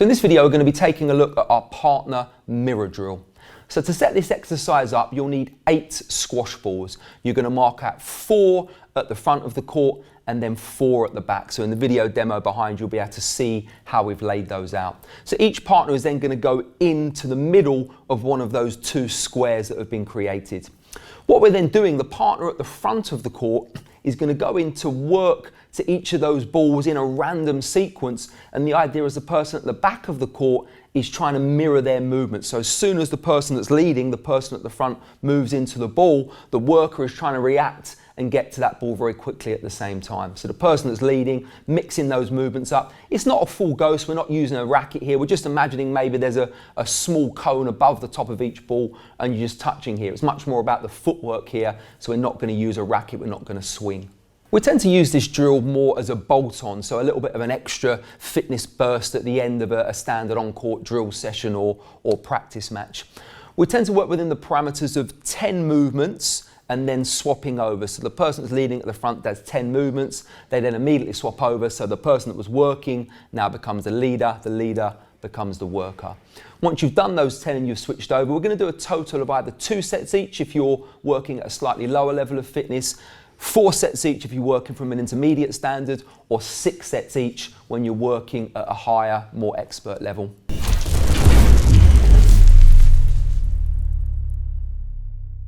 So in this video, we're going to be taking a look at our partner mirror drill. So to set this exercise up, you'll need 8 squash balls. You're going to mark out 4 at the front of the court and then 4 at the back. So in the video demo behind, you'll be able to see how we've laid those out. So each partner is then going to go into the middle of one of those 2 squares that have been created. What we're then doing, the partner at the front of the court is going to go into work to each of those balls in a random sequence, and the idea is the person at the back of the court is trying to mirror their movement. So as soon as the person that's leading, the person at the front, moves into the ball, the worker is trying to react and get to that ball very quickly at the same time. So the person that's leading, mixing those movements up. It's not a full go, so we're not using a racket here. We're just imagining maybe there's a small cone above the top of each ball and you're just touching here. It's much more about the footwork here, so we're not going to use a racket, we're not going to swing. We tend to use this drill more as a bolt-on, so a little bit of an extra fitness burst at the end of a standard on-court drill session or practice match. We tend to work within the parameters of 10 movements and then swapping over. So the person that's leading at the front does 10 movements, they then immediately swap over, so the person that was working now becomes the leader becomes the worker. Once you've done those 10 and you've switched over, we're going to do a total of either 2 sets each if you're working at a slightly lower level of fitness, 4 sets each if you're working from an intermediate standard, or 6 sets each when you're working at a higher, more expert level.